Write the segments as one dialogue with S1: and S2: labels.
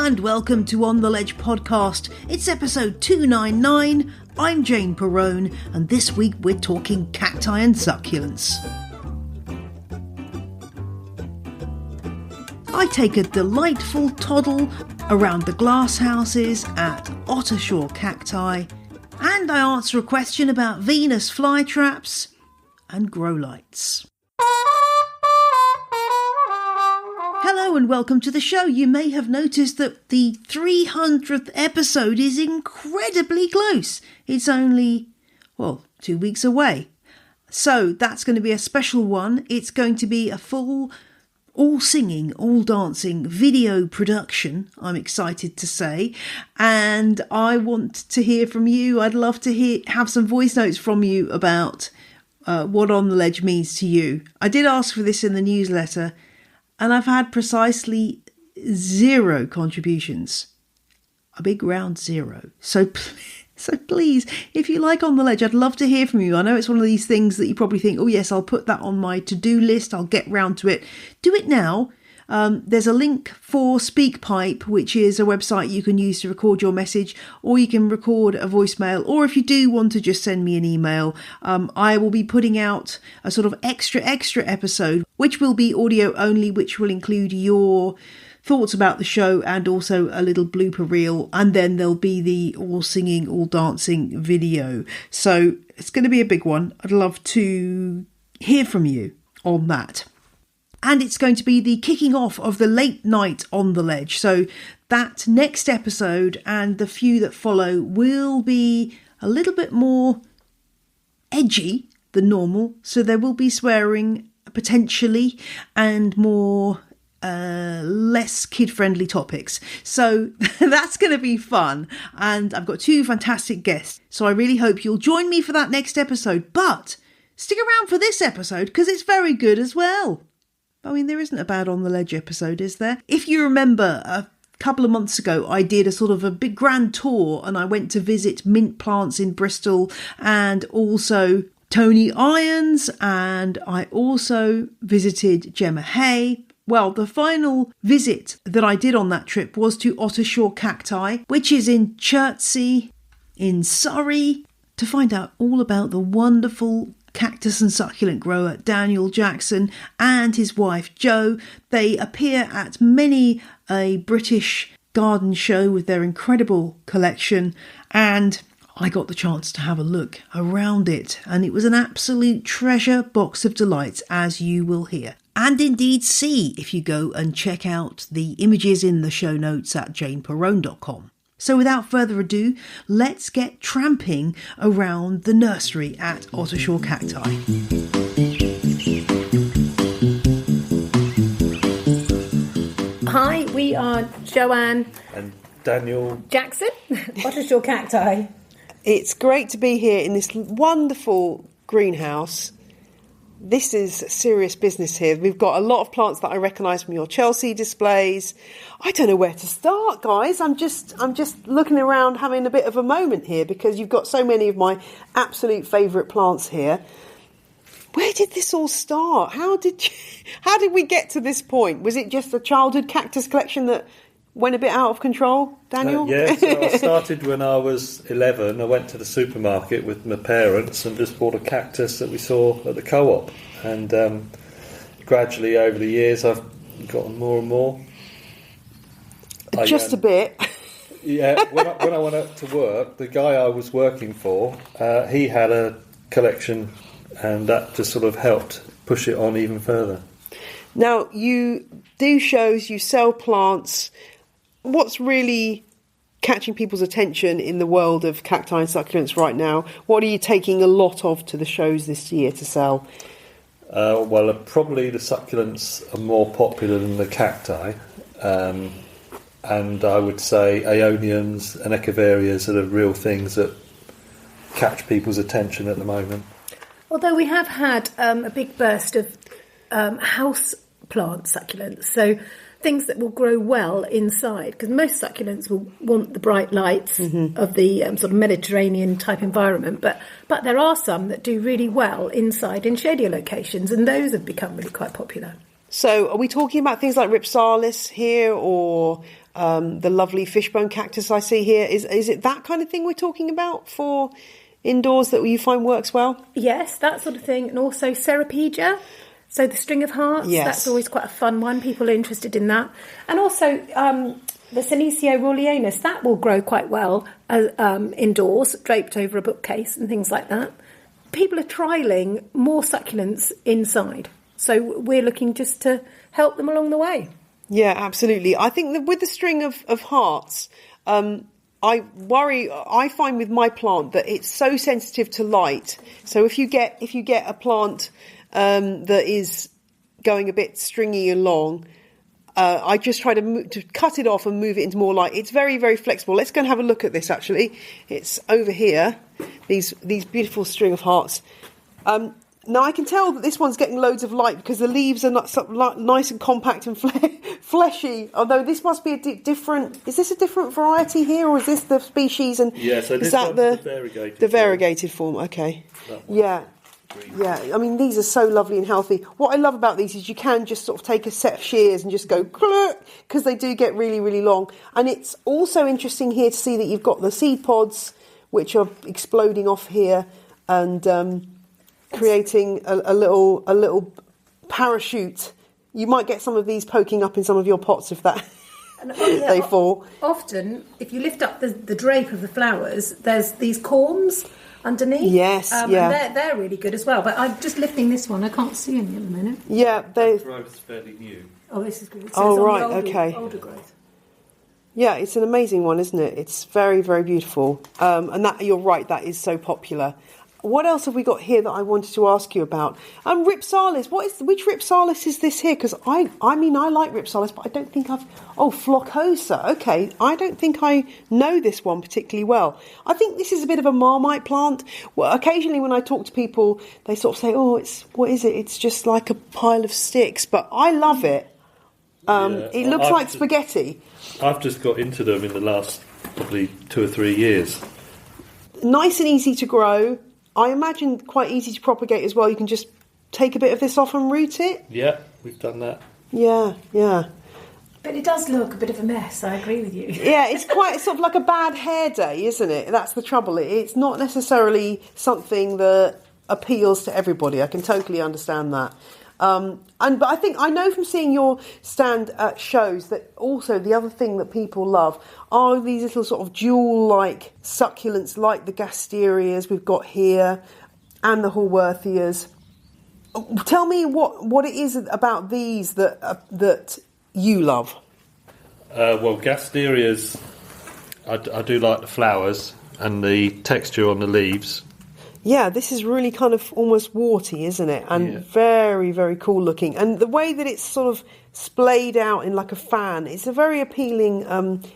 S1: and welcome to On the Ledge podcast. It's episode 299. I'm Jane Perrone, and this week we're talking cacti and succulents. I take a delightful toddle around the glasshouses at Ottershaw Cacti, and I answer a question about Venus flytraps and growlights. Hello and welcome to the show. You may have noticed that the 300th episode is incredibly close. It's only, 2 weeks away. So that's going to be a special one. It's going to be a full, all singing, all dancing video production, I'm excited to say. And I want to hear from you. I'd love to have some voice notes from you about what On the Ledge means to you. I did ask for this in the newsletter, and I've had precisely 0 contributions. A big round 0. So please, if you like On the Ledge, I'd love to hear from you. I know it's one of these things that you probably think, oh yes, I'll put that on my to-do list. I'll get round to it. Do it now. There's a link for SpeakPipe, which is a website you can use to record your message, or you can record a voicemail, or if you do want to just send me an email, I will be putting out a sort of extra episode, which will be audio only, which will include your thoughts about the show and also a little blooper reel, and then there'll be the all singing, all dancing video. So it's going to be a big one. I'd love to hear from you on that. And it's going to be the kicking off of the late night On the Ledge. So that next episode and the few that follow will be a little bit more edgy than normal. So there will be swearing potentially and more less kid-friendly topics. So that's going to be fun. And I've got 2 fantastic guests. So I really hope you'll join me for that next episode. But stick around for this episode because it's very good as well. I mean, there isn't a bad On the Ledge episode, is there? If you remember, a couple of months ago, I did a sort of a big grand tour and I went to visit mint plants in Bristol and also Tony Irons, and I also visited Gemma Hay. Well, the final visit that I did on that trip was to Ottershaw Cacti, which is in Chertsey in Surrey, to find out all about the wonderful cactus and succulent grower Daniel Jackson and his wife Jo. They appear at many a British garden show with their incredible collection, and I got the chance to have a look around it, and it was an absolute treasure box of delights, as you will hear. And indeed see if you go and check out the images in the show notes at janeperrone.com. So without further ado, let's get tramping around the nursery at Ottershaw Cacti.
S2: Hi, we are Joanne
S3: and Daniel
S2: Jackson, Ottershaw Cacti.
S1: It's great to be here in this wonderful greenhouse. This is serious business here. We've got a lot of plants that I recognise from your Chelsea displays. I don't know where to start, guys. I'm just looking around, having a bit of a moment here because you've got so many of my absolute favourite plants here. Where did this all start? How did we get to this point? Was it just a childhood cactus collection that went a bit out of control, Daniel?
S3: So I started when I was 11. I went to the supermarket with my parents and just bought a cactus that we saw at the co-op. And gradually over the years I've gotten more and more.
S1: Just a bit.
S3: Yeah, when I went out to work, the guy I was working for, he had a collection, and that just sort of helped push it on even further.
S1: Now, you do shows, you sell plants. What's really catching people's attention in the world of cacti and succulents right now? What are you taking a lot of to the shows this year to sell?
S3: Probably the succulents are more popular than the cacti. And I would say aeoniums and echeverias are the real things that catch people's attention at the moment.
S2: Although we have had a big burst of house plant succulents, so things that will grow well inside, because most succulents will want the bright lights of the sort of Mediterranean type environment, but there are some that do really well inside in shadier locations, and those have become really quite popular.
S4: So are we talking about things like Ripsalis here, or the lovely fishbone cactus I see here? Is it that kind of thing we're talking about for indoors that you find works well?
S2: Yes, that sort of thing. And also Ceropegia, so the string of hearts.
S4: Yes.
S2: That's always quite a fun one. People are interested in that. And also the Senecio rullianus, that will grow quite well indoors, draped over a bookcase and things like that. People are trialling more succulents inside. So we're looking just to help them along the way.
S4: Yeah, absolutely. I think that with the string of hearts, I find with my plant that it's so sensitive to light. So if you get a plant that is going a bit stringy and long, I just try to cut it off and move it into more light. It's very, very flexible. Let's go and have a look at this, actually. It's over here, these beautiful string of hearts. Now, I can tell that this one's getting loads of light because the leaves are not nice and compact and fleshy. Although this must be a different... Is this a different variety here, or is this the species? And
S3: yeah, so this
S4: is that
S3: one's the variegated
S4: the variegated form? Okay. Yeah. Yeah, I mean, these are so lovely and healthy. What I love about these is you can just sort of take a set of shears and just go, because they do get really, really long. And it's also interesting here to see that you've got the seed pods, which are exploding off here, and creating a little parachute. You might get some of these poking up in some of your pots if that they fall.
S2: Often, if you lift up the drape of the flowers, there's these corms underneath.
S4: Yes, yeah.
S2: And they're really good as well. But I'm just lifting this one. I can't see any at the minute.
S4: Yeah, they.
S3: Growth's fairly new.
S2: Oh, this is good.
S4: Oh, right, okay.
S2: Older growth.
S4: Yeah, it's an amazing one, isn't it? It's very, very beautiful. And that, you're right, that is so popular. What else have we got here that I wanted to ask you about? Ripsalis. Which Ripsalis is this here? Because I mean, I like Ripsalis, but I don't think I've... Oh, Floccosa. Okay, I don't think I know this one particularly well. I think this is a bit of a Marmite plant. Well, occasionally when I talk to people, they sort of say, oh, what is it? It's just like a pile of sticks. But I love it. It looks like spaghetti.
S3: I've just got into them in the last probably 2 or 3 years.
S4: Nice and easy to grow. I imagine quite easy to propagate as well. You can just take a bit of this off and root it.
S3: Yeah, we've done that.
S4: Yeah.
S2: But it does look a bit of a mess, I agree with you.
S4: Yeah, it's quite sort of like a bad hair day, isn't it? That's the trouble. It's not necessarily something that appeals to everybody. I can totally understand that. But I know from seeing your stand at shows that also the other thing that people love are these little sort of jewel-like succulents, like the Gasterias we've got here, and the Haworthias. Tell me what it is about these that you love.
S3: Well, Gasterias, I do like the flowers and the texture on the leaves.
S4: Yeah, this is really kind of almost warty, isn't it? And very, very cool looking. And the way that it's sort of splayed out in like a fan, it's a very appealing.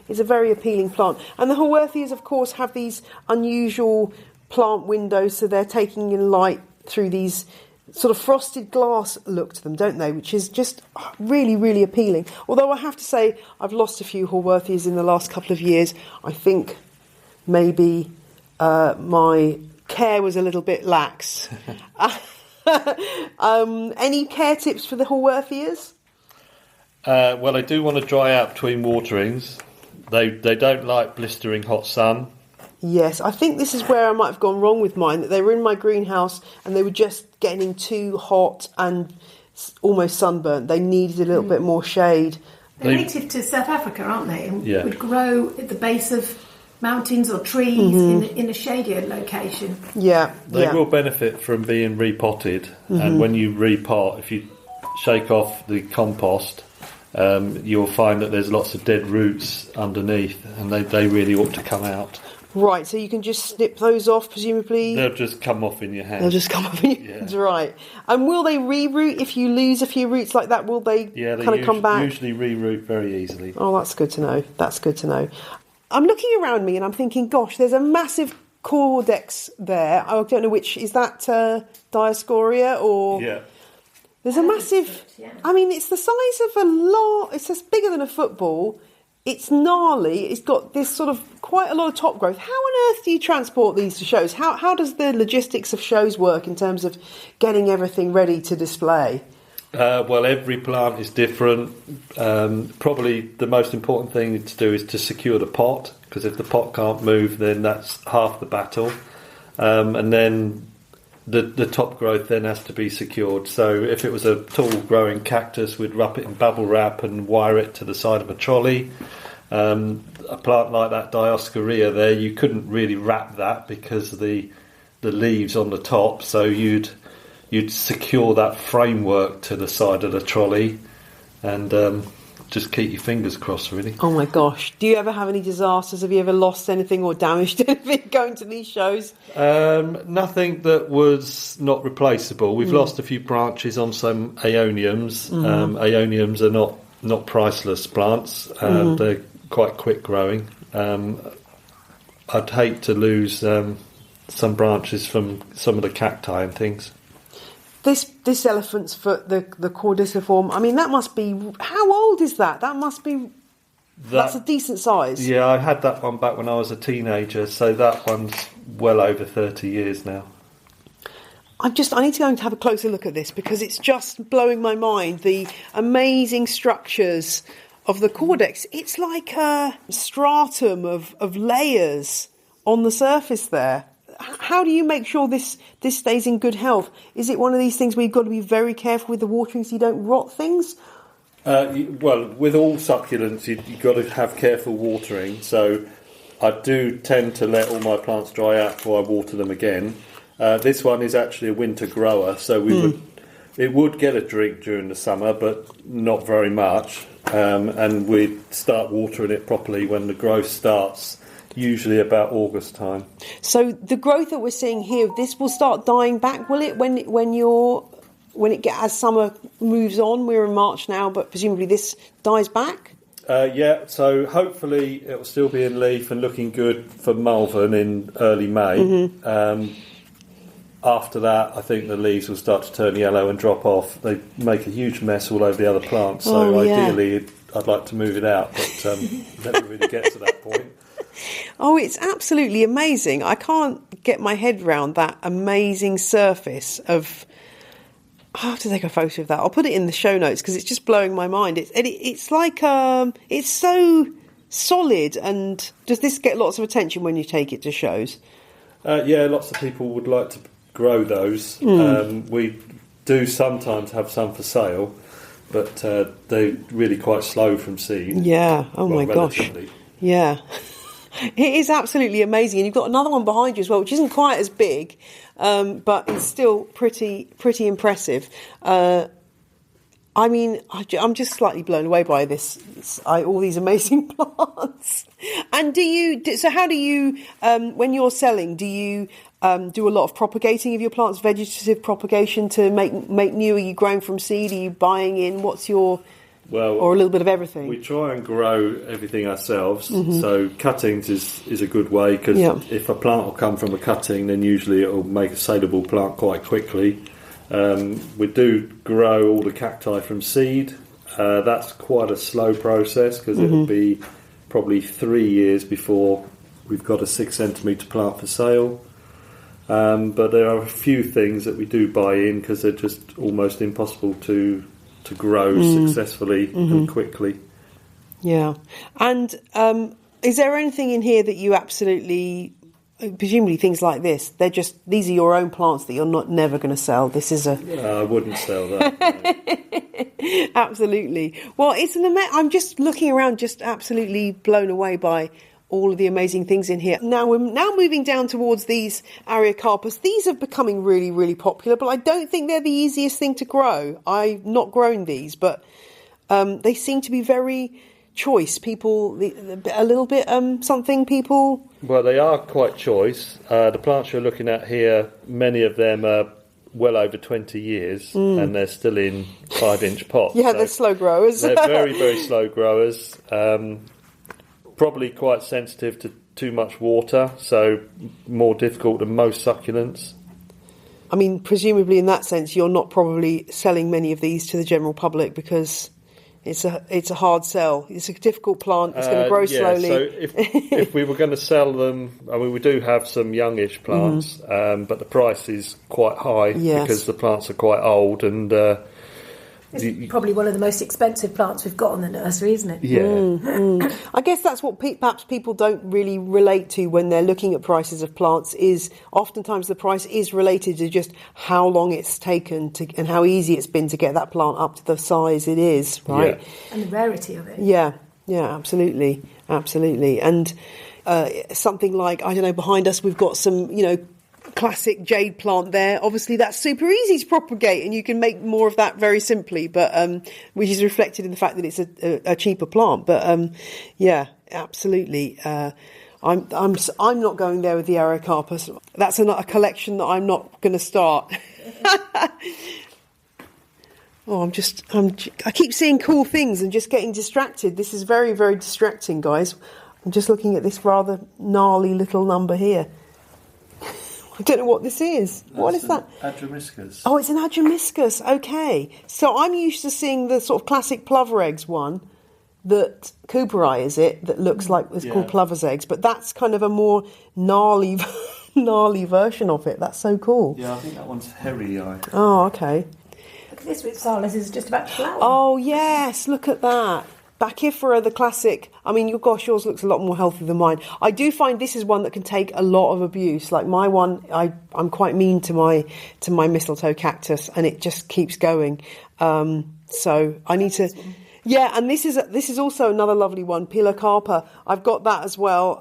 S4: It's a very appealing plant. And the Haworthias, of course, have these unusual plant windows, so they're taking in light through these sort of frosted glass look to them, don't they? Which is just really, really appealing. Although I have to say, I've lost a few Haworthias in the last couple of years. I think maybe my care was a little bit lax. Any care tips for the Haworthias?
S3: Well, they do want to dry out between waterings. They don't like blistering hot sun.
S4: Yes, I think this is where I might have gone wrong with mine, that they were in my greenhouse and they were just getting too hot and almost sunburnt. They needed a little bit more shade.
S2: They're native to South Africa, aren't they? And
S3: yeah.
S2: would grow at the base of mountains or trees in a shadier location.
S4: Yeah,
S3: they will benefit from being repotted. And when you repot, if you shake off the compost, you'll find that there's lots of dead roots underneath, and they really ought to come out.
S4: Right, so you can just snip those off, presumably?
S3: They'll just come off in your hand.
S4: They'll just come off in your hands, right. And will they re-root if you lose a few roots like that? Will they kind of come back?
S3: Usually re-root very easily.
S4: Oh, that's good to know. That's good to know. I'm looking around me and I'm thinking, gosh, there's a massive Cordex there. I don't know which. Is that Dioscorea or...
S3: Yeah.
S4: There's a massive... I mean, it's the size of a lot... It's just bigger than a football. It's gnarly. It's got this sort of quite a lot of top growth. How on earth do you transport these to shows? How does the logistics of shows work in terms of getting everything ready to display?
S3: Well, every plant is different. Probably the most important thing to do is to secure the pot, because if the pot can't move, then that's half the battle. And then the top growth then has to be secured. So if it was a tall growing cactus, we'd wrap it in bubble wrap and wire it to the side of a trolley. A plant like that Dioscorea there, you couldn't really wrap that because of the leaves on the top, so you'd secure that framework to the side of the trolley and just keep your fingers crossed, really.
S4: Oh my gosh. Do you ever have any disasters? Have you ever lost anything or damaged anything going to these shows?
S3: Nothing that was not replaceable. We've lost a few branches on some aeoniums. Aeoniums are not priceless plants. They're quite quick growing. I'd hate to lose some branches from some of the cacti and things.
S4: This elephant's foot, the cordiciform, I mean, that must be... How old is that? That must be... That's a decent size.
S3: Yeah, I had that one back when I was a teenager, so that one's well over 30 years now.
S4: I need to go and have a closer look at this because it's just blowing my mind, the amazing structures of the cordex. It's like a stratum of layers on the surface there. How do you make sure this stays in good health? Is it one of these things where you've got to be very careful with the watering so you don't rot things?
S3: Well, with all succulents, you've got to have careful watering. So I do tend to let all my plants dry out before I water them again. This one is actually a winter grower, so it would get a drink during the summer, but not very much. And we'd start watering it properly when the growth starts, usually about August time.
S4: So the growth that we're seeing here, this will start dying back, will it? As summer moves on, we're in March now, but presumably this dies back.
S3: Yeah. So hopefully it will still be in leaf and looking good for Malvern in early May. After that, I think the leaves will start to turn yellow and drop off. They make a huge mess all over the other plants. So ideally, I'd like to move it out, but never really get to that point.
S4: Oh, it's absolutely amazing. I can't get my head round that amazing surface of... I have to take a photo of that. I'll put it in the show notes because it's just blowing my mind. It's like... it's so solid. And does this get lots of attention when you take it to shows?
S3: Yeah, lots of people would like to grow those. We do sometimes have some for sale, but they're really quite slow from seed.
S4: Yeah. Oh, my gosh. Yeah. It is absolutely amazing, and you've got another one behind you as well, which isn't quite as big, but it's still pretty impressive. I mean, I'm just slightly blown away by this. All these amazing plants. And how do you, when you're selling, do you do a lot of propagating of your plants, vegetative propagation to make new? Are you growing from seed? Are you buying in? What's your...
S3: Well,
S4: or a little bit of everything?
S3: We try and grow everything ourselves. So cuttings is a good way, because if a plant will come from a cutting, then usually it will make a saleable plant quite quickly. We do grow all the cacti from seed. That's quite a slow process, because it will be probably 3 years before we've got a 6 centimetre plant for sale. But there are a few things that we do buy in, because they're just almost impossible to grow successfully and quickly. Yeah.
S4: And is there anything in here that you absolutely... Presumably things like this, these are your own plants that you're never going to sell. This is
S3: I wouldn't sell that.
S4: No. Absolutely. Well, I'm just looking around, just absolutely blown away by all of the amazing things in here. Now we're moving down towards these Areocarpus. These are becoming really, really popular, but I don't think they're the easiest thing to grow. I've not grown these, but they seem to be very choice. People, a little bit something people...
S3: Well, they are quite choice. The plants you're looking at here, many of them are well over 20 years, and they're still in 5-inch pots.
S4: Yeah, so they're slow growers.
S3: They're very, very slow growers. Probably quite sensitive to too much water, so more difficult than most succulents.
S4: I mean, presumably in that sense, you're not probably selling many of these to the general public, because it's a hard sell. It's a difficult plant. It's going to grow slowly.
S3: So if we were going to sell them, I mean, we do have some youngish plants, but the price is quite high because the plants are quite old, and
S2: It's probably one of the most expensive plants we've got on the nursery, isn't it?
S3: Yeah.
S4: I guess that's what perhaps people don't really relate to when they're looking at prices of plants, is oftentimes the price is related to just how long it's taken to, and how easy it's been to get that plant up to the size it is, right?
S3: Yeah.
S2: And the rarity of it.
S4: Yeah, absolutely. And something like, I don't know, behind us we've got some, classic jade plant there. Obviously that's super easy to propagate and you can make more of that very simply, but which is reflected in the fact that it's a cheaper plant. But yeah, absolutely. I'm not going there with the Aerocarpus. That's a collection that I'm not going to start. I keep seeing cool things and just getting distracted. This is very, very distracting, guys. I'm just looking at this rather gnarly little number here. I don't know what this is. What is that?
S3: Adromiscus.
S4: Oh, it's an Adromiscus. Okay. So I'm used to seeing the sort of classic plover eggs one that Cooperi is it, that looks like it's called plover's eggs, but that's kind of a more gnarly version of it. That's so cool.
S3: Yeah, I think that one's hairy eye.
S4: Oh, okay.
S2: Look at this, Ripsalis is just about to flower.
S4: Oh, yes, look at that. Bachyphora, the classic. I mean, yours looks a lot more healthy than mine. I do find this is one that can take a lot of abuse. Like my one, I'm quite mean to my mistletoe cactus, and it just keeps going. So I need to. Yeah, and this is also another lovely one, Pilocarpa. I've got that as well.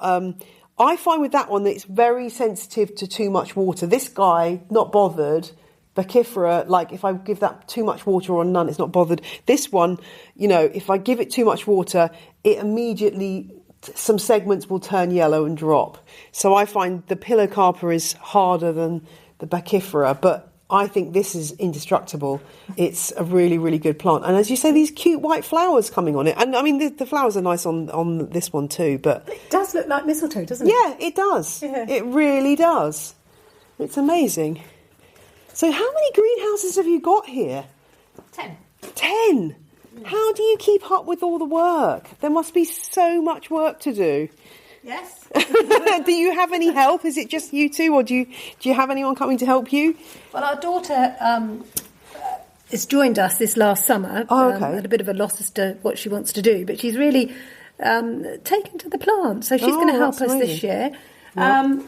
S4: I find with that one that it's very sensitive to too much water. This guy, not bothered. Bachyphora, like if I give that too much water or none, it's not bothered. This one, if I give it too much water, it immediately, some segments will turn yellow and drop. So I find the Pilocarpa is harder than the Bachyphora, but I think this is indestructible. It's a really, really good plant. And as you say, these cute white flowers coming on it. And I mean, the flowers are nice on this one too, but...
S2: It does look like mistletoe, doesn't it?
S4: Yeah, it does.
S2: Yeah.
S4: It really does. It's amazing. So how many greenhouses have you got here?
S2: 10.
S4: 10? How do you keep up with all the work? There must be so much work to do.
S2: Yes.
S4: Do you have any help? Is it just you two, or do you have anyone coming to help you?
S2: Well, our daughter has joined us this last summer.
S4: Oh, okay.
S2: At a bit of a loss as to what she wants to do, but she's really taken to the plant, so she's going to help us this year. Yeah.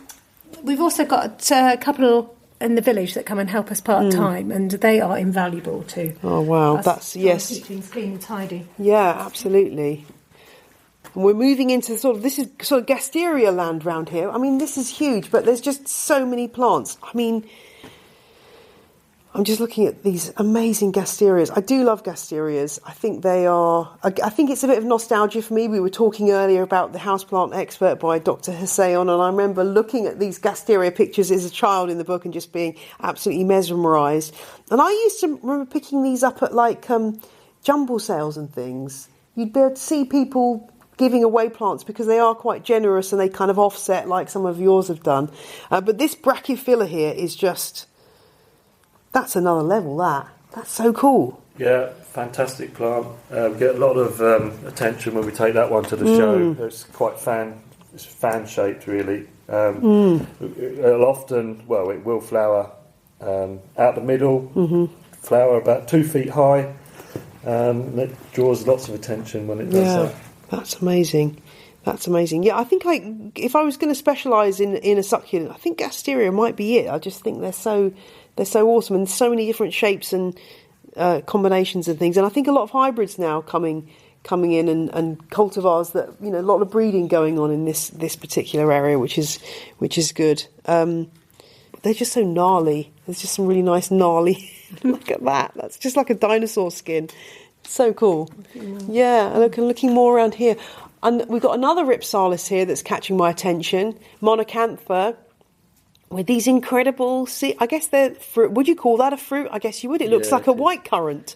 S2: We've also got a couple in the village that come and help us part-time, and they are invaluable too.
S4: Oh, wow. That's, yes.
S2: Keep things clean and tidy.
S4: Yeah, absolutely. And we're moving into this is sort of Gasteria land round here. I mean, this is huge, but there's just so many plants. I mean, I'm just looking at these amazing Gasterias. I do love Gasterias. I think I think it's a bit of nostalgia for me. We were talking earlier about the houseplant expert by Dr. Hussein, and I remember looking at these Gasteria pictures as a child in the book and just being absolutely mesmerised. And I used to remember picking these up at jumble sales and things. You'd be able to see people giving away plants because they are quite generous and they kind of offset like some of yours have done. But this Brachyphylla here is just... That's another level, That's so cool.
S3: Yeah, fantastic plant. We get a lot of attention when we take that one to the show. It's quite fan-shaped, really. It'll often, it will flower out the middle, flower about 2 feet high. It draws lots of attention when it does that.
S4: That's amazing. That's amazing. Yeah, I think if I was going to specialise in a succulent, I think Gasteria might be it. I just think they're so awesome, and so many different shapes and combinations and things. And I think a lot of hybrids now coming in and cultivars that a lot of breeding going on in this particular area, which is good. They're just so gnarly. There's just some really nice gnarly. Look at that. That's just like a dinosaur skin. So cool. Yeah, and looking more around here. And we've got another Ripsalis here that's catching my attention, Monacantha, with these incredible, I guess they're fruit. Would you call that a fruit? I guess you would. It looks like a white currant.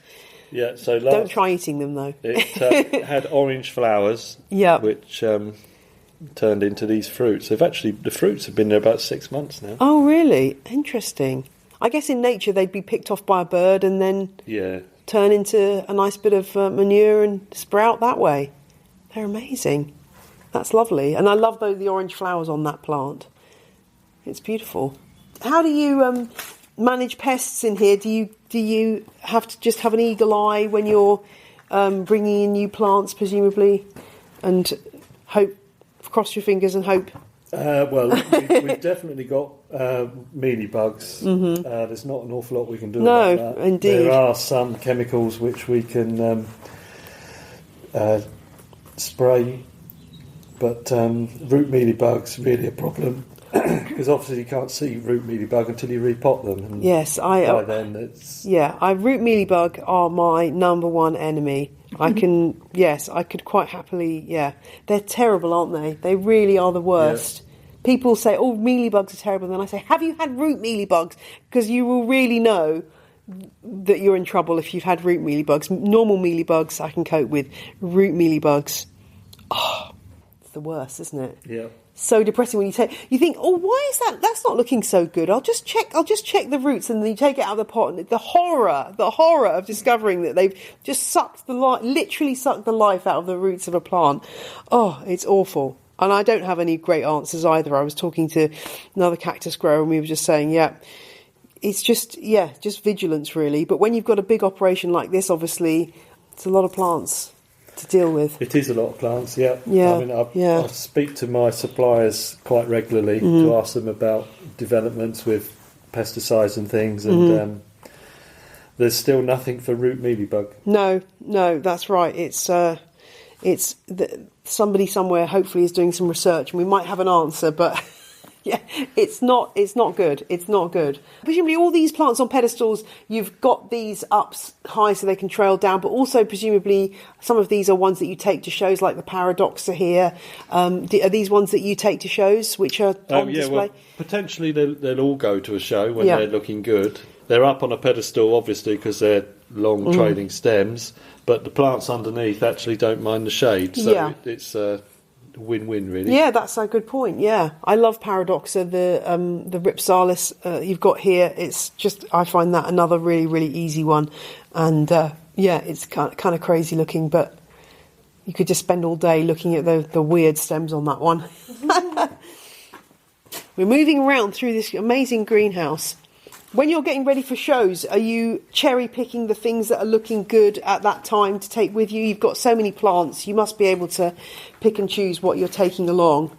S3: Yeah, so
S4: don't try eating them though.
S3: It had orange flowers, which turned into these fruits. The fruits have been there about 6 months now.
S4: Oh, really? Interesting. I guess in nature they'd be picked off by a bird and then turn into a nice bit of manure and sprout that way. They're amazing. That's lovely. And I love the orange flowers on that plant. It's beautiful. How do you manage pests in here? Do you do you have to just have an eagle eye when you're bringing in new plants, presumably, and hope, cross your fingers and hope?
S3: Well, we've definitely got mealybugs. There's not an awful lot we can do about that.
S4: Indeed.
S3: There are some chemicals which we can spray, but root mealybugs really a problem because obviously you can't see root mealybug until you repot them. And
S4: yes,
S3: by then it's
S4: root mealybug are my number one enemy. I could quite happily. Yeah, they're terrible, aren't they? They really are the worst. Yeah. People say, "Oh, mealybugs are terrible," and then I say, "Have you had root mealybugs?" Because you will really know that you're in trouble if you've had root mealybugs. Normal mealybugs I can cope with. Root mealybugs, it's the worst, isn't it?
S3: Yeah.
S4: So depressing when you think, oh, why is that? That's not looking so good. I'll just check the roots, and then you take it out of the pot, and the horror of discovering that they've just literally sucked the life out of the roots of a plant. Oh, it's awful. And I don't have any great answers either. I was talking to another cactus grower, and we were just saying, it's just vigilance really. But when you've got a big operation like this, obviously, it's a lot of plants to deal with.
S3: It is a lot of plants, yeah.
S4: Yeah.
S3: I mean, I speak to my suppliers quite regularly to ask them about developments with pesticides and things, and there's still nothing for root mealybug.
S4: No, that's right. Somebody somewhere hopefully is doing some research, and we might have an answer, but yeah, it's not good. It's not good. Presumably all these plants on pedestals, you've got these up high so they can trail down, but also presumably some of these are ones that you take to shows, like the Paradoxa here. Are these ones that you take to shows which are on display?
S3: Well, potentially they'll all go to a show when they're looking good. They're up on a pedestal, obviously, because they're long trailing stems, but the plants underneath actually don't mind the shade, so it's a win-win, really.
S4: Yeah, that's a good point. Yeah, I love Paradoxa, the Ripsalis you've got here. It's just, I find that another really, really easy one, and it's kind of crazy looking, but you could just spend all day looking at the weird stems on that one. We're moving around through this amazing greenhouse. When you're getting ready for shows, are you cherry picking the things that are looking good at that time to take with you? You've got so many plants, you must be able to pick and choose what you're taking along.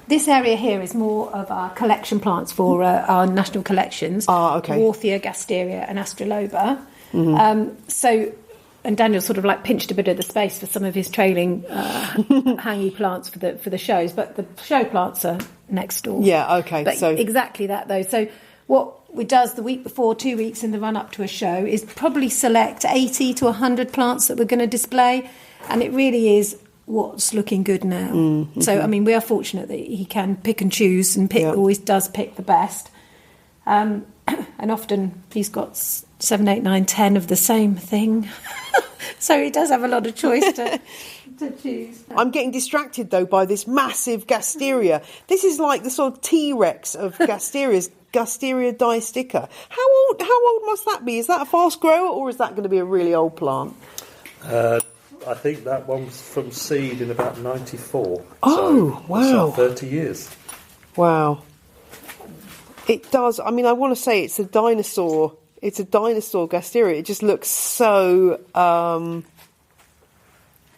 S2: This area here is more of our collection plants for our national collections.
S4: Okay.
S2: Dwarfia, Gasteria and Astroloba. And Daniel sort of like pinched a bit of the space for some of his trailing hangy plants for the shows, but the show plants are next door.
S4: Yeah, okay.
S2: But exactly that though. So what we does the week before, 2 weeks in the run up to a show, is probably select 80 to 100 plants that we're going to display, and it really is what's looking good now. Mm-hmm. So I mean, we are fortunate that he can pick and choose and pick. Always does pick the best, and often he's got 7, 8, 9, 10 of the same thing. So he does have a lot of choice to choose.
S4: I'm getting distracted though by this massive Gasteria. This is like the sort of T-Rex of Gasterias. Gasteria diastica. How old must that be? Is that a fast grower, or is that going to be a really old plant?
S3: I think that one was from seed in about 94.
S4: Oh,
S3: so
S4: wow.
S3: It's like 30 years.
S4: Wow. It does. I mean, I want to say it's a dinosaur. It's a dinosaur Gasteria. It just looks so...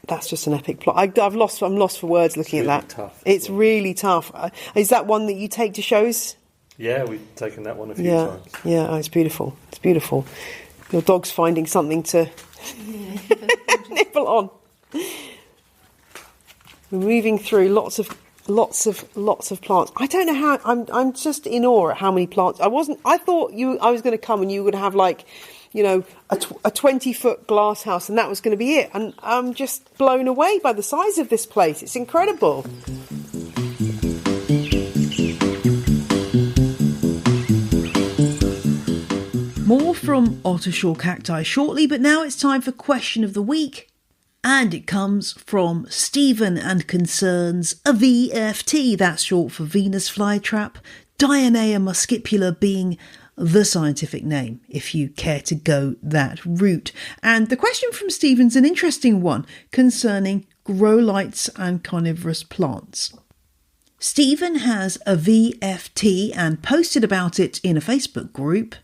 S4: that's just an epic plot. I'm lost for words looking at that.
S3: Tough.
S4: It's really tough. Is that one that you take to shows?
S3: Yeah, we've taken that one a few times.
S4: Yeah, it's beautiful. It's beautiful. Your dog's finding something to nibble on. We're moving through lots of plants. I don't know how. I'm just in awe at how many plants. I thought I was going to come and you were going to have like, you know, a 20-foot glass house, and that was going to be it. And I'm just blown away by the size of this place. It's incredible.
S1: More from Ottershaw Cacti shortly, but now it's time for Question of the Week. And it comes from Stephen and concerns a VFT, that's short for Venus flytrap, Dionea muscipula being the scientific name, if you care to go that route. And the question from Stephen's an interesting one concerning growlights and carnivorous plants. Stephen has a VFT and posted about it in a Facebook group,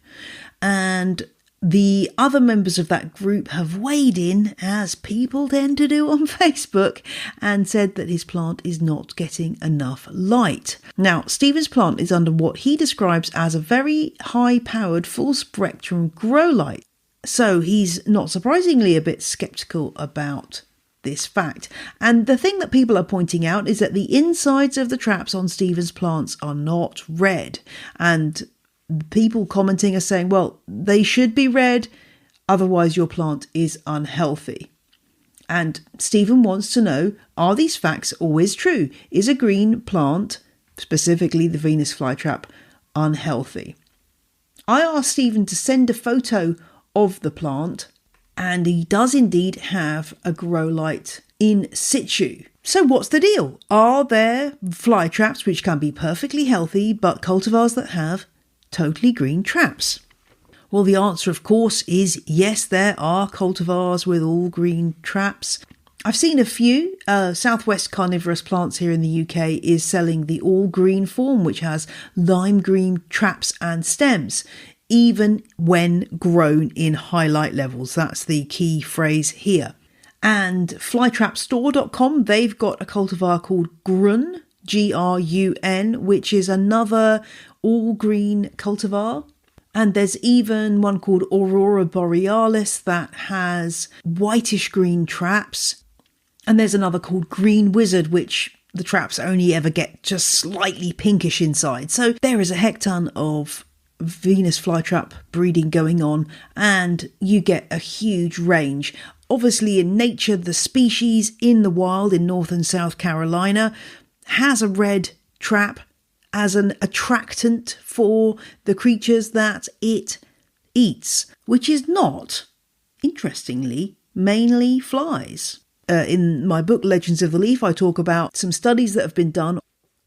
S1: and the other members of that group have weighed in, as people tend to do on Facebook, and said that his plant is not getting enough light. Now, Stephen's plant is under what he describes as a very high-powered full-spectrum grow light. So he's not surprisingly a bit sceptical about this fact. And the thing that people are pointing out is that the insides of the traps on Stephen's plants are not red. And people commenting are saying, well, they should be red, otherwise your plant is unhealthy. And Stephen wants to know, are these facts always true? Is a green plant, specifically the Venus flytrap, unhealthy? I asked Stephen to send a photo of the plant, and he does indeed have a grow light in situ. So what's the deal? Are there fly traps which can be perfectly healthy, but cultivars that have totally green traps? Well, the answer, of course, is yes, there are cultivars with all green traps. I've seen a few. Southwest Carnivorous Plants here in the UK is selling the all green form, which has lime green traps and stems, even when grown in high light levels. That's the key phrase here. And flytrapstore.com, they've got a cultivar called Grun, Grun, which is another all green cultivar. And there's even one called Aurora Borealis that has whitish green traps. And there's another called Green Wizard, which the traps only ever get just slightly pinkish inside. So there is a hecton of Venus flytrap breeding going on, and you get a huge range. Obviously, in nature, the species in the wild in North and South Carolina has a red trap as an attractant for the creatures that it eats, which is not, interestingly, mainly flies. In my book, Legends of the Leaf, I talk about some studies that have been done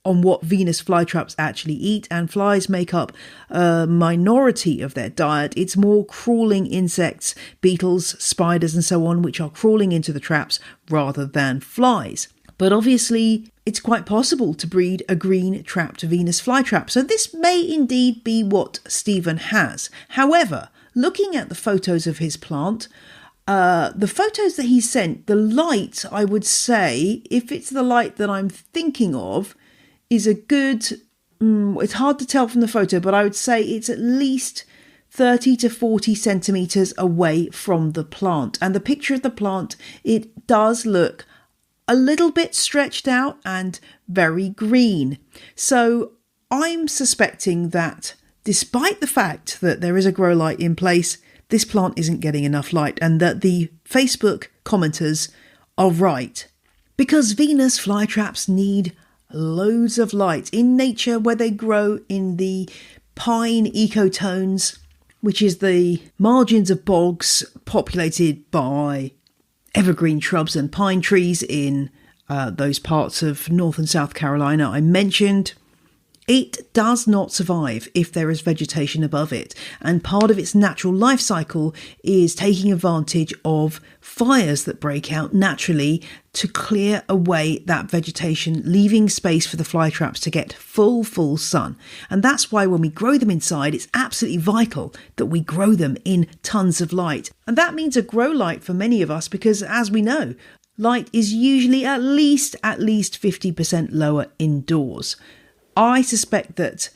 S1: on what Venus flytraps actually eat, and flies make up a minority of their diet. It's more crawling insects, beetles, spiders and so on, which are crawling into the traps rather than flies. But obviously, it's quite possible to breed a green trapped Venus flytrap, so this may indeed be what Stephen has. However, looking at the photos of his plant, the photos that he sent, the light, I would say, if it's the light that I'm thinking of, is a good, it's hard to tell from the photo, but I would say it's at least 30 to 40 centimetres away from the plant. And the picture of the plant, it does look a little bit stretched out and very green. So I'm suspecting that despite the fact that there is a grow light in place, this plant isn't getting enough light, and that the Facebook commenters are right. Because Venus flytraps need loads of light. In nature, where they grow in the pine ecotones, which is the margins of bogs populated by evergreen shrubs and pine trees in those parts of North and South Carolina I mentioned, it does not survive if there is vegetation above it, and part of its natural life cycle is taking advantage of fires that break out naturally to clear away that vegetation, leaving space for the flytraps to get full sun. And that's why when we grow them inside, it's absolutely vital that we grow them in tons of light. And that means a grow light for many of us, because as we know, light is usually at least 50% lower indoors. I suspect that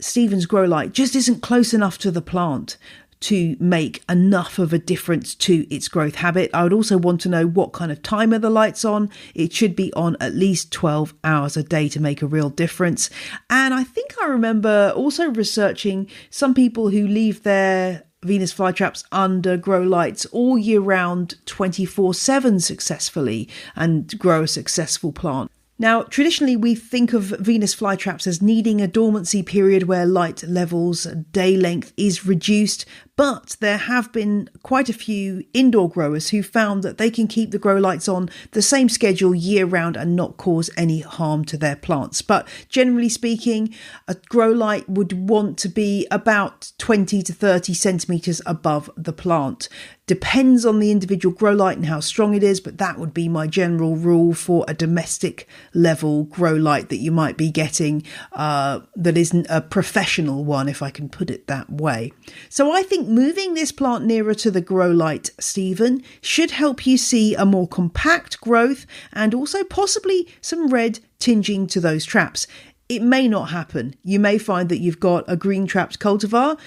S1: Stephen's grow light just isn't close enough to the plant to make enough of a difference to its growth habit. I would also want to know what kind of timer the light's on. It should be on at least 12 hours a day to make a real difference. And I think I remember also researching some people who leave their Venus flytraps under grow lights all year round 24/7 successfully and grow a successful plant. Now, traditionally, we think of Venus flytraps as needing a dormancy period where light levels, day length is reduced, but there have been quite a few indoor growers who found that they can keep the grow lights on the same schedule year round and not cause any harm to their plants. But generally speaking, a grow light would want to be about 20 to 30 centimetres above the plant. Depends on the individual grow light and how strong it is, but that would be my general rule for a domestic level grow light that you might be getting that isn't a professional one, if I can put it that way. So I think think moving this plant nearer to the grow light, Stephen, should help you see a more compact growth and also possibly some red tinging to those traps. It may not happen. You may find that you've got a green trapped cultivar.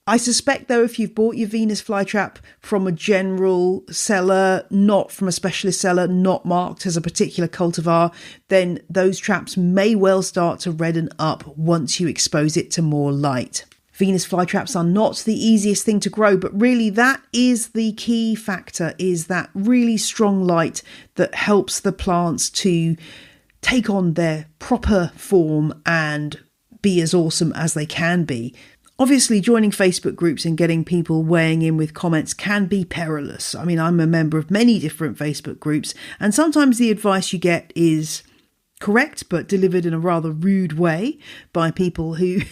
S1: I suspect, though, if you've bought your Venus flytrap from a general seller, not from a specialist seller, not marked as a particular cultivar, then those traps may well start to redden up once you expose it to more light. Venus flytraps are not the easiest thing to grow, but really that is the key factor, is that really strong light that helps the plants to take on their proper form and be as awesome as they can be. Obviously, joining Facebook groups and getting people weighing in with comments can be perilous. I mean, I'm a member of many different Facebook groups, and sometimes the advice you get is correct, but delivered in a rather rude way by people who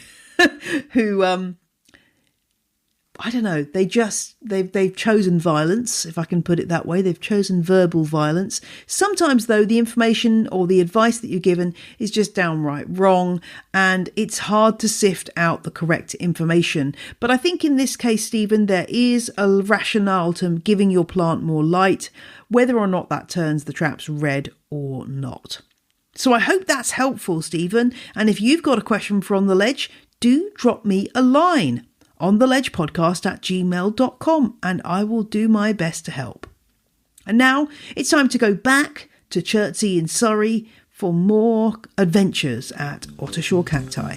S1: I don't know, they've chosen violence, if I can put it that way. They've chosen verbal violence. Sometimes, though, the information or the advice that you're given is just downright wrong, and it's hard to sift out the correct information. But I think in this case, Stephen, there is a rationale to giving your plant more light, whether or not that turns the traps red or not. So I hope that's helpful, Stephen. And if you've got a question for On the Ledge, do drop me a line on theledgepodcast@gmail.com, and I will do my best to help. And now it's time to go back to Chertsey in Surrey for more adventures at Ottershaw Cacti.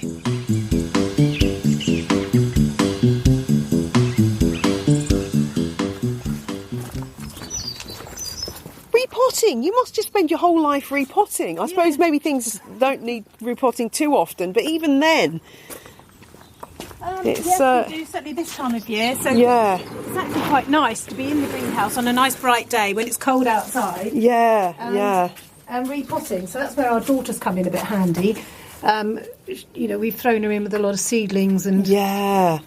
S4: Repotting. You must just spend your whole life repotting. I suppose maybe things don't need repotting too often, but even then,
S2: yes, we do, certainly this time of year. So
S4: yeah,
S2: it's actually quite nice to be in the greenhouse on a nice bright day when it's cold outside.
S4: Yeah.
S2: And repotting. So that's where our daughter's come in a bit handy. We've thrown her in with a lot of seedlings and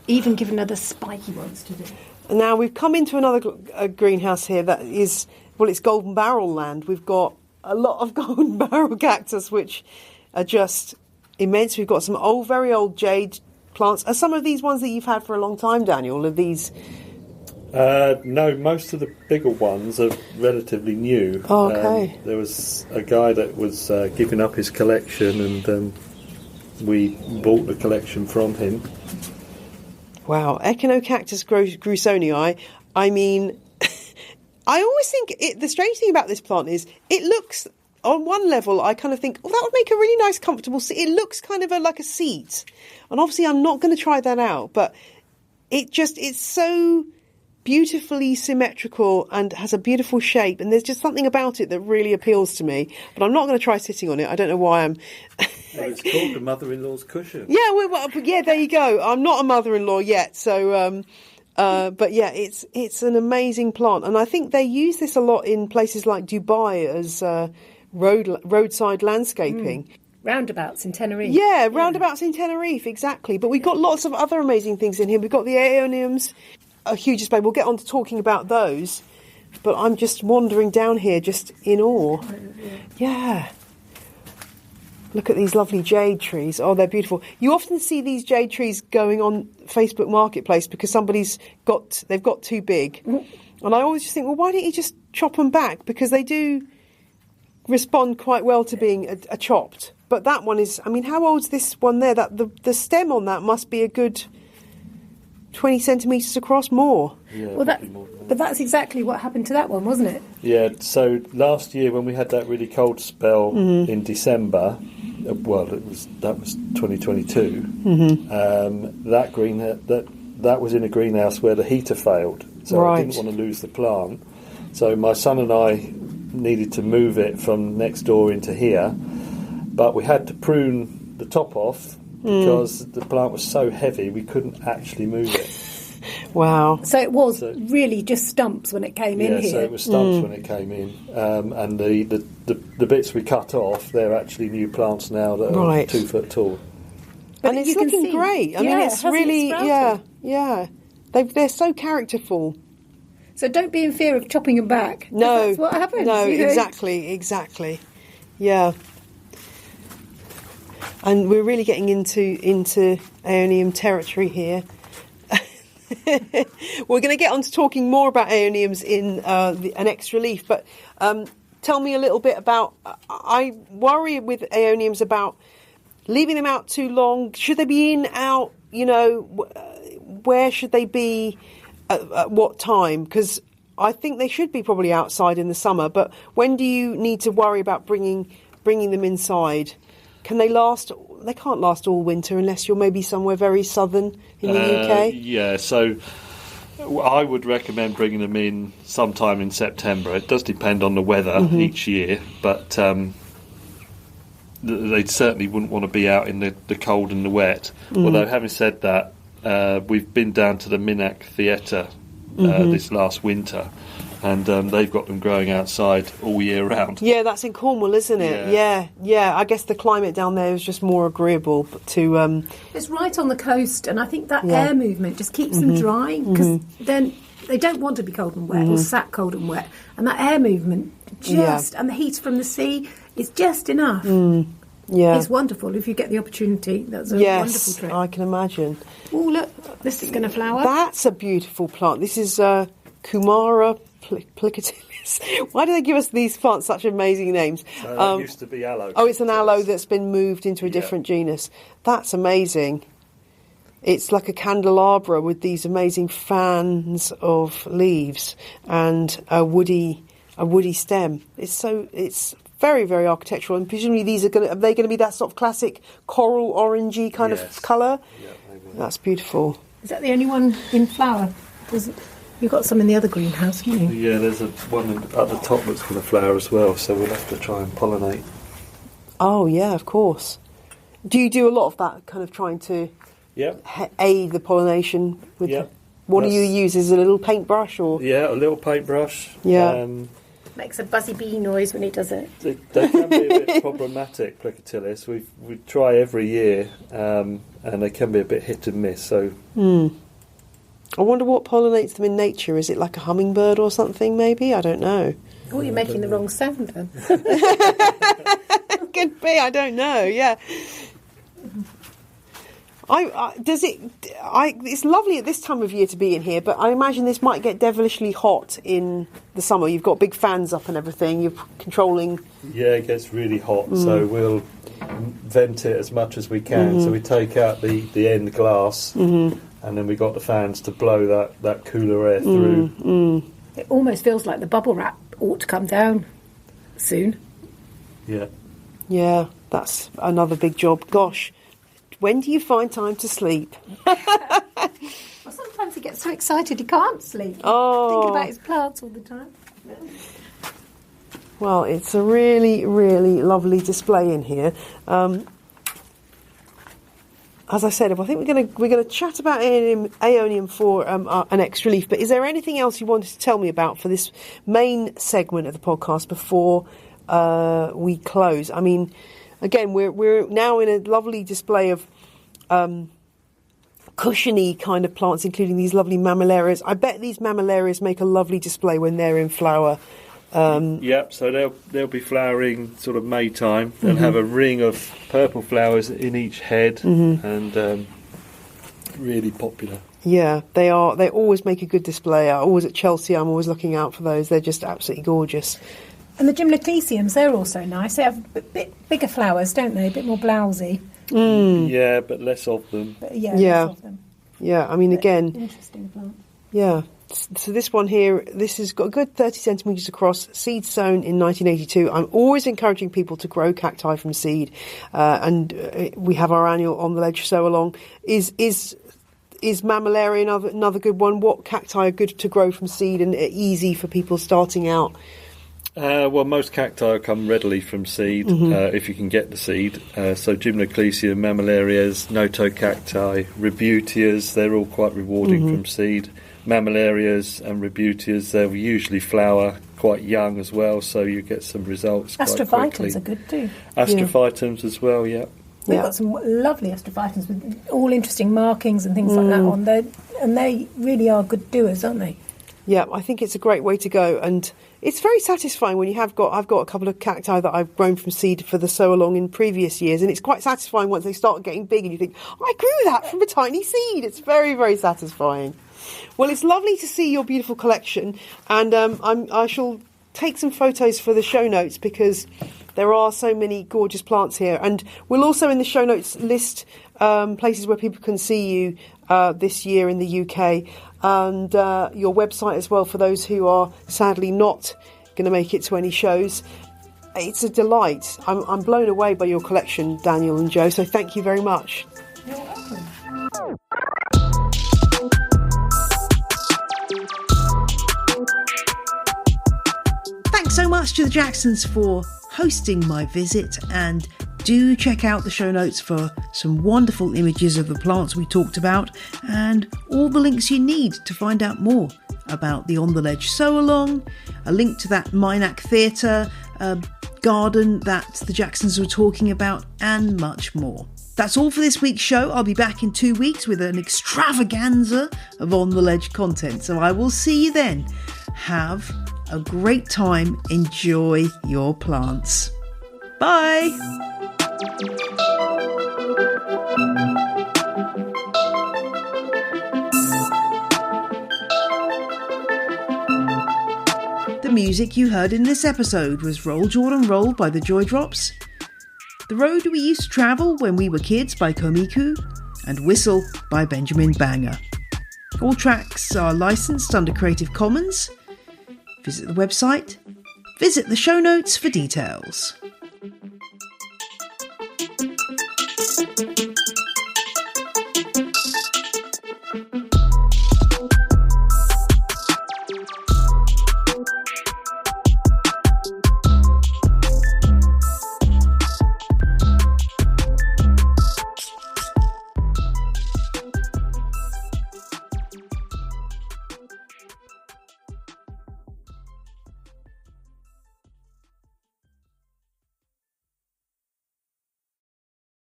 S2: even given her the spiky ones to do.
S4: Now we've come into another greenhouse here that is, well, it's golden barrel land. We've got a lot of golden barrel cactus, which are just immense. We've got some very old jade plants. Are some of these ones that you've had for a long time, Daniel? Are these?
S3: No, most of the bigger ones are relatively new.
S4: Oh, okay.
S3: There was a guy that was giving up his collection, and we bought the collection from him.
S4: Wow, Echinocactus grusonii. I mean, I always think the strange thing about this plant is it looks, on one level, I kind of think, that would make a really nice, comfortable seat. It looks kind of like a seat. And obviously I'm not going to try that out, but it's so beautifully symmetrical and has a beautiful shape. And there's just something about it that really appeals to me. But I'm not going to try sitting on it. I don't know why I'm...
S3: Well, it's called the mother-in-law's cushion.
S4: Yeah, there you go. I'm not a mother-in-law yet, so... but yeah, it's an amazing plant. And I think they use this a lot in places like Dubai as roadside landscaping.
S2: Roundabouts in Tenerife.
S4: Yeah, roundabouts in Tenerife, exactly. But we've got lots of other amazing things in here. We've got the aeoniums, a huge display. We'll get on to talking about those. But I'm just wandering down here, just in awe. Yeah. Look at these lovely jade trees. Oh, they're beautiful. You often see these jade trees going on Facebook Marketplace because they've got too big. And I always just think, well, why don't you just chop them back? Because they do respond quite well to being a chopped. But that one is, I mean, how old's this one there? That the stem on that must be a good 20 centimetres across, more.
S3: Yeah,
S2: well, but that's exactly what happened to that one, wasn't it?
S3: Yeah, so last year when we had that really cold spell in December, that was 2022. That was in a greenhouse where the heater failed, so I didn't want to lose the plant. So my son and I needed to move it from next door into here, but we had to prune the top off because the plant was so heavy we couldn't actually move it.
S4: Wow.
S2: So it was really just stumps when it came in here.
S3: Yeah, so it was stumps when it came in. And the bits we cut off, they're actually new plants now that are 2 foot tall.
S4: But and it's looking great. I mean, it's really, they're so characterful.
S2: So don't be in fear of chopping them back.
S4: No.
S2: That's what happens.
S4: No, exactly. Yeah. And we're really getting into Aeonium territory here. We're going to get on to talking more about aeoniums in an extra leaf, but tell me a little bit about, I worry with aeoniums about leaving them out too long. Should they be in, out, where should they be, at what time? Because I think they should be probably outside in the summer, but when do you need to worry about bringing them inside? Can they last? They can't last all winter unless you're maybe somewhere very southern in the UK.
S3: Yeah, so I would recommend bringing them in sometime in September. It does depend on the weather each year, but they certainly wouldn't want to be out in the cold and the wet. Although, having said that, we've been down to the Minack Theatre this last winter, and they've got them growing outside all year round.
S4: Yeah, that's in Cornwall, isn't it? Yeah. I guess the climate down there is just more agreeable to...
S2: It's right on the coast, and I think that air movement just keeps them dry, because then they don't want to be cold and wet or sat cold and wet, and that air movement and the heat from the sea is just enough.
S4: Yeah.
S2: It's wonderful if you get the opportunity. That's a wonderful trip.
S4: I can imagine.
S2: Oh, look, this is going to flower.
S4: That's a beautiful plant. This is Kumara plicatillis. Why do they give us these plants such amazing names?
S3: It used to be aloe.
S4: Oh, it's an aloe that's been moved into a different genus. That's amazing. It's like a candelabra with these amazing fans of leaves and a woody stem. It's very, very architectural, and presumably these are going to be that sort of classic coral orangey kind of colour.
S3: Yeah, maybe.
S4: That's beautiful.
S2: Is that the only one in flower? You've got some in the other greenhouse, haven't you?
S3: Yeah, there's one at the top that's going to flower as well, so we'll have to try and pollinate.
S4: Oh yeah, of course. Do you do a lot of that, kind of trying to aid the pollination? What do you use? Is it a little paintbrush or?
S3: Yeah, a little paintbrush.
S4: Yeah.
S2: Makes a buzzy bee noise when he does it.
S3: They can be a bit problematic, plicatillis. We try every year, and they can be a bit hit and miss. So,
S4: I wonder what pollinates them in nature. Is it like a hummingbird or something? Maybe, I don't know.
S2: Oh, you're making the wrong sound then.
S4: Could be. I don't know. Yeah. It's lovely at this time of year to be in here, but I imagine this might get devilishly hot in the summer. You've got big fans up and everything. You're controlling.
S3: Yeah, it gets really hot, so we'll vent it as much as we can. So we take out the end glass, and then we got the fans to blow that cooler air through.
S2: It almost feels like the bubble wrap ought to come down soon.
S3: Yeah.
S4: Yeah, that's another big job. Gosh. When do you find time to sleep?
S2: Well, sometimes he gets so excited he can't sleep.
S4: Oh.
S2: Thinking about his plants all the time.
S4: Well, it's a really, really lovely display in here. As I said, I think we're going to chat about aeonium for an extra leaf. But is there anything else you wanted to tell me about for this main segment of the podcast before we close? I mean, again, we're now in a lovely display of cushiony kind of plants, including these lovely mammillarias. I bet these mammillarias make a lovely display when they're in flower.
S3: So they'll be flowering sort of May time. They'll have a ring of purple flowers in each head, and really popular.
S4: Yeah, they are. They always make a good display. Always at Chelsea, I'm always looking out for those. They're just absolutely gorgeous.
S2: And the gymnoclesiums, they're also nice. They have a bit bigger flowers, don't they? A bit more blousy.
S3: Yeah, but less of them.
S2: Less of them.
S4: Yeah, I mean, again...
S2: Interesting plant.
S4: Yeah. So this one here, this has got a good 30 centimetres across, seed sown in 1982. I'm always encouraging people to grow cacti from seed. And we have our annual On the Ledge Sow Along. Is mammillaria another good one? What cacti are good to grow from seed and easy for people starting out?
S3: Well, most cacti come readily from seed, if you can get the seed. So Gymnoclesium, Mammillarias, Notocacti, Rebutias, they're all quite rewarding from seed. Mammillarias and Rebutias, they'll usually flower quite young as well, so you get some results quite quickly.
S2: Astrophytums are good too.
S3: Astrophytums as well, yeah.
S2: We've got some lovely astrophytums with all interesting markings and things like that on there, and they really are good doers, aren't they?
S4: Yeah, I think it's a great way to go, and it's very satisfying when I've got a couple of cacti that I've grown from seed for the sow along in previous years, and it's quite satisfying once they start getting big and you think, I grew that from a tiny seed. It's very, very satisfying. Well, it's lovely to see your beautiful collection, and I shall take some photos for the show notes because there are so many gorgeous plants here. And we'll also in the show notes list places where people can see you this year in the UK, and your website as well for those who are sadly not going to make it to any shows. It's a delight. I'm blown away by your collection, Daniel and Jo, so thank you very much.
S2: You're welcome.
S1: Thanks so much to the Jacksons for hosting my visit, and do check out the show notes for some wonderful images of the plants we talked about and all the links you need to find out more about the On the Ledge sew-along, a link to that Minack Theatre garden that the Jacksons were talking about, and much more. That's all for this week's show. I'll be back in 2 weeks with an extravaganza of On the Ledge content, so I will see you then. Have a great time. Enjoy your plants. Bye. The music you heard in this episode was Roll Jordan Roll by the Joy Drops, The Road We Used to Travel When We Were Kids by Komiku, and Whistle by Benjamin Banger. All tracks are licensed under Creative Commons. Visit the website, visit the show notes for details.